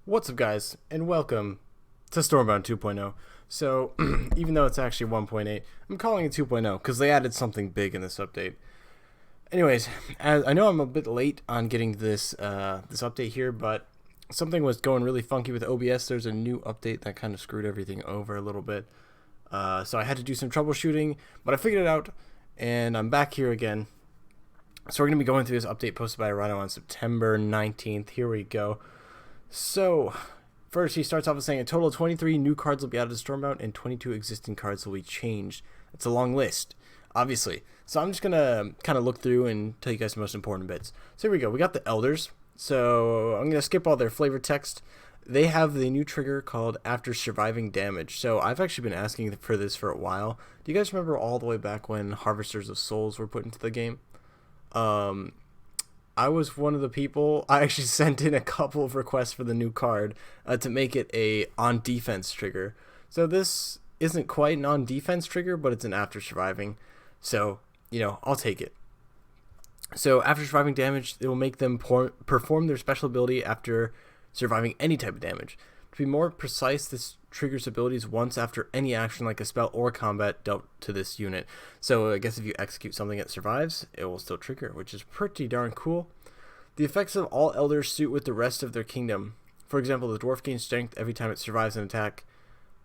What's up, guys, and welcome to Stormbound 2.0. So, even though it's actually 1.8, I'm calling it 2.0 because they added something big in this update. Anyways, as I know I'm a bit late on getting this update here, but something was going really funky with OBS. There's a new update that kind of screwed everything over a little bit. So I had to do some troubleshooting, but I figured it out, and I'm back here again. So we're going to be going through this update posted by Rhino on September 19th. Here we go. So, first he starts off with saying a total of 23 new cards will be added to Stormbound and 22 existing cards will be changed. It's a long list, obviously. So I'm just going to kind of look through and tell you guys the most important bits. So here we go. We got the Elders. So I'm going to skip all their flavor text. They have the new trigger called After Surviving Damage. So I've actually been asking for this for a while. Do you guys remember all the way back when Harvesters of Souls were put into the game? I was one of the people. I actually sent in a couple of requests for the new card to make it a on defense trigger. So this isn't quite an on defense trigger, but it's an after surviving. So, I'll take it. So after surviving damage, it will make them perform their special ability after surviving any type of damage. To be more precise, this triggers abilities once after any action like a spell or combat dealt to this unit. So I guess if you execute something that survives, it will still trigger, which is pretty darn cool. The effects of all elders suit with the rest of their kingdom. For example, the dwarf gains strength every time it survives an attack.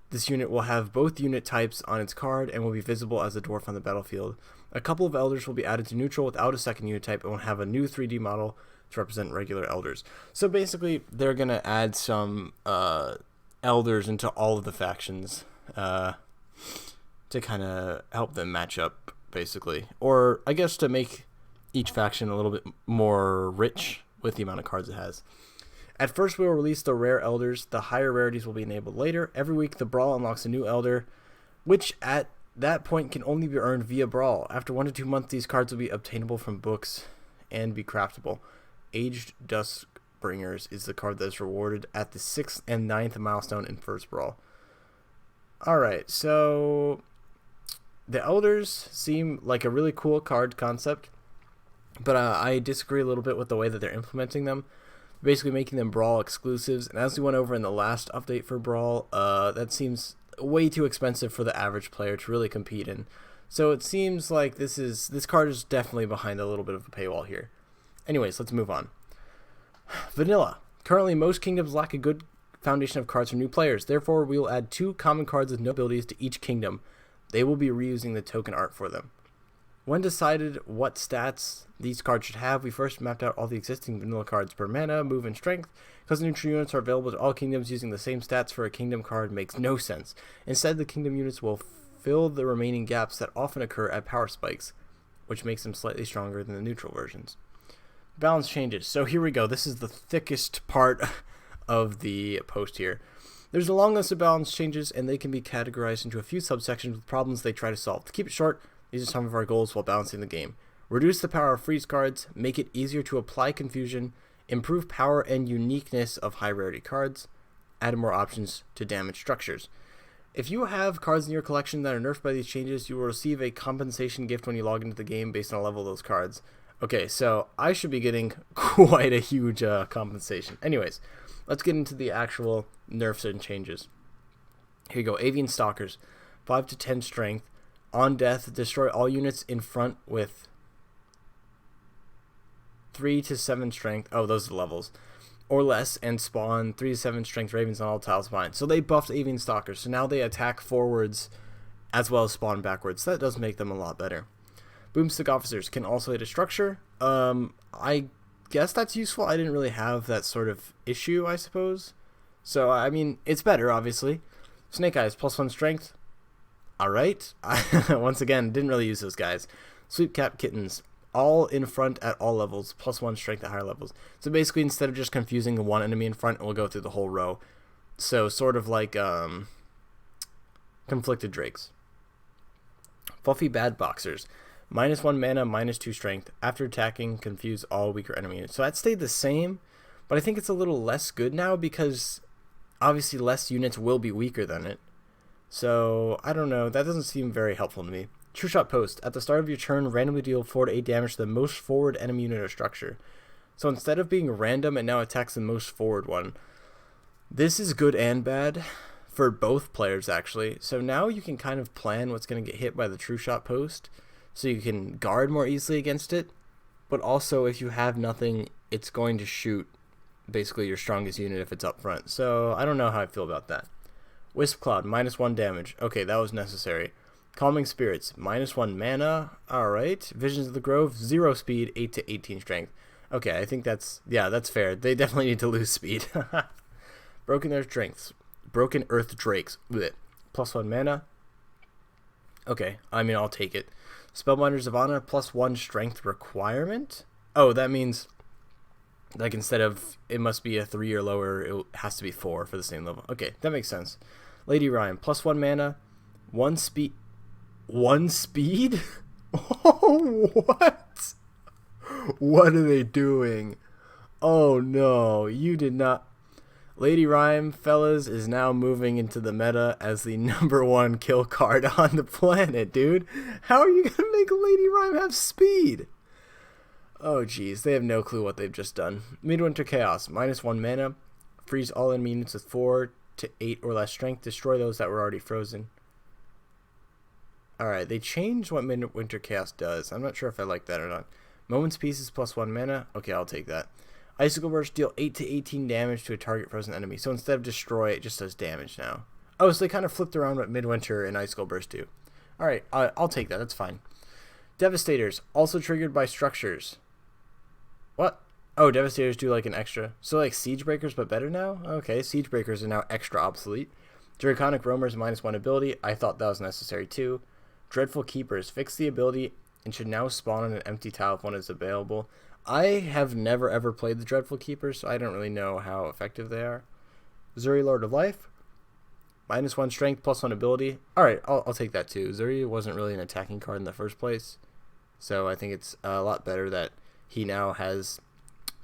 This unit will have both unit types on its card and will be visible as a dwarf on the battlefield. A couple of elders will be added to neutral without a second unit type and will have a new 3D model to represent regular elders. So basically, they're going to add some elders into all of the factions to kind of help them match up, basically. Or I guess to make each faction a little bit more rich with the amount of cards it has. At first, we will release the rare elders. The higher rarities will be enabled later. Every week, the Brawl unlocks a new elder, which at that point can only be earned via Brawl. After 1 to 2 months, these cards will be obtainable from books and be craftable. Aged Duskbringers is the card that is rewarded at the 6th and 9th milestone in First Brawl. Alright, so the Elders seem like a really cool card concept, but I disagree a little bit with the way that they're implementing them. Basically making them Brawl exclusives, and as we went over in the last update for Brawl, that seems way too expensive for the average player to really compete in. So it seems like this card is definitely behind a little bit of a paywall here. Anyways, let's move on. Vanilla. Currently, most kingdoms lack a good foundation of cards for new players. Therefore, we will add 2 common cards with no abilities to each kingdom. They will be reusing the token art for them. When decided what stats these cards should have, we first mapped out all the existing vanilla cards per mana, move, and strength. Because the neutral units are available to all kingdoms, using the same stats for a kingdom card makes no sense. Instead, the kingdom units will fill the remaining gaps that often occur at power spikes, which makes them slightly stronger than the neutral versions. Balance changes. So here we go. This is the thickest part of the post here. There's a long list of balance changes, and they can be categorized into a few subsections with problems they try to solve. To keep it short, these are some of our goals while balancing the game. Reduce the power of freeze cards, make it easier to apply confusion, improve power and uniqueness of high rarity cards, add more options to damage structures. If you have cards in your collection that are nerfed by these changes, you will receive a compensation gift when you log into the game based on the level of those cards. Okay, so I should be getting quite a huge compensation. Anyways, let's get into the actual nerfs and changes. Here you go. Avian Stalkers. 5 to 10 strength. On death, destroy all units in front with 3 to 7 strength. Oh, those are the levels. Or less, and spawn 3 to 7 strength ravens on all tiles behind. So they buffed Avian Stalkers. So now they attack forwards as well as spawn backwards. That does make them a lot better. Boomstick Officers can also hit a structure. I guess that's useful. I didn't really have that sort of issue, I suppose. So, I mean, it's better, obviously. Snake Eyes, +1 strength. Alright. Once again, didn't really use those guys. Sweep Cap Kittens, all in front at all levels, +1 strength at higher levels. So basically, instead of just confusing one enemy in front, it will go through the whole row. So, sort of like Conflicted Drakes. Fluffy Bad Boxers. -1 mana, -2 strength. After attacking, confuse all weaker enemy units. So that stayed the same, but I think it's a little less good now because obviously less units will be weaker than it. So, I don't know. That doesn't seem very helpful to me. True Shot Post. At the start of your turn, randomly deal 4 to 8 damage to the most forward enemy unit or structure. So instead of being random, it now attacks the most forward one. This is good and bad for both players, actually. So now you can kind of plan what's going to get hit by the true shot post, so you can guard more easily against it. But also, if you have nothing, it's going to shoot basically your strongest unit if it's up front. So I don't know how I feel about that. Wisp Cloud, -1 damage. Okay, that was necessary. Calming Spirits, -1 mana. Alright. Visions of the Grove, 0 speed, 8 to 18 strength. Okay, I think that's fair. They definitely need to lose speed. Broken Earth Drakes. Blech. +1 mana. Okay, I mean, I'll take it. Spellbinder Zavana, +1 strength requirement? Oh, that means, like, instead of it must be a 3 or lower, it has to be 4 for the same level. Okay, that makes sense. Lady Rhyme, +1 mana, 1 speed. 1 speed? Oh, what? What are they doing? Oh, no, you did not. Lady Rhyme, fellas, is now moving into the meta as the #1 kill card on the planet, dude. How are you going to make Lady Rhyme have speed? Oh, jeez, they have no clue what they've just done. Midwinter Chaos, -1 mana. Freeze all enemy units with 4 to 8 or less strength. Destroy those that were already frozen. Alright, they changed what Midwinter Chaos does. I'm not sure if I like that or not. Moment's Peace is +1 mana. Okay, I'll take that. Icicle Burst, deal 8 to 18 damage to a target frozen enemy. So instead of destroy, it just does damage now. Oh, so they kind of flipped around what Midwinter and Icicle Burst do. Alright, I'll take that. That's fine. Devastators, also triggered by structures. What? Oh, Devastators do like an extra. So like Siege Breakers, but better now? Okay, Siege Breakers are now extra obsolete. Draconic Roamers, -1 ability. I thought that was necessary too. Dreadful Keepers, fix the ability and should now spawn on an empty tile if one is available. I have never ever played the Dreadful Keepers, so I don't really know how effective they are. Zuri, Lord of Life, -1 strength, +1 ability. Alright, I'll take that too. Zuri wasn't really an attacking card in the first place, so I think it's a lot better that he now has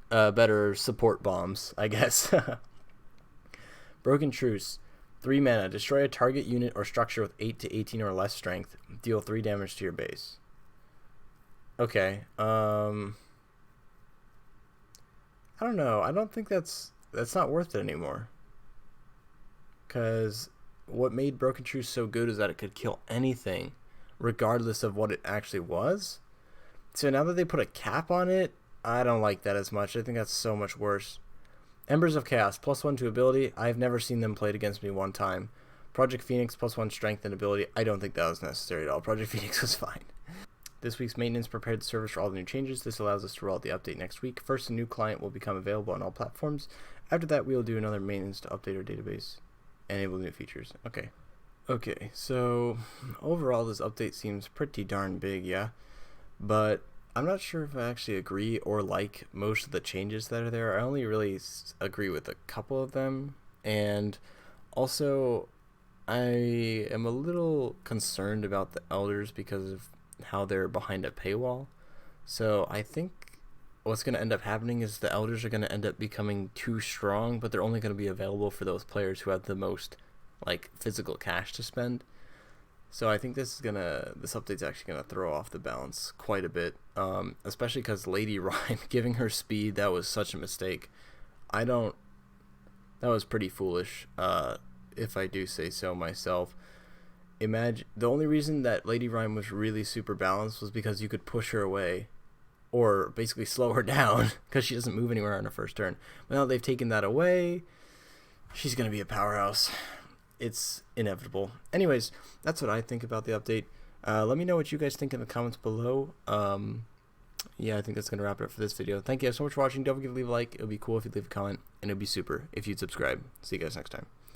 better support bombs, I guess. Broken Truce, 3 mana. Destroy a target unit or structure with 8 to 18 or less strength. Deal 3 damage to your base. Okay. I don't know. I don't think that's not worth it anymore. Because what made Broken Truce so good is that it could kill anything, regardless of what it actually was. So now that they put a cap on it, I don't like that as much. I think that's so much worse. Embers of Chaos, +1 to ability. I've never seen them played against me one time. Project Phoenix, +1 strength and ability. I don't think that was necessary at all. Project Phoenix was fine. This week's maintenance prepared the servers for all the new changes. This allows us to roll out the update next week. First, a new client will become available on all platforms. After that, we will do another maintenance to update our database and enable new features. Okay. Okay, so overall, this update seems pretty darn big, yeah? But I'm not sure if I actually agree or like most of the changes that are there. I only really agree with a couple of them. And also, I am a little concerned about the elders because of how they're behind a paywall. So I think what's going to end up happening is the elders are going to end up becoming too strong, but they're only going to be available for those players who have the most like physical cash to spend. So I think this update's actually gonna throw off the balance quite a bit, especially because Lady Rhyme giving her speed, that was such a mistake. That was pretty foolish, if I do say so myself. Imagine the only reason that Lady Rhyme was really super balanced was because you could push her away, or basically slow her down because she doesn't move anywhere on her first turn. But now they've taken that away, she's gonna be a powerhouse. It's inevitable. Anyways, that's what I think about the update. Let me know what you guys think in the comments below. Yeah, I think that's going to wrap it up for this video. Thank you guys so much for watching. Don't forget to leave a like. It would be cool if you leave a comment, and it would be super if you'd subscribe. See you guys next time.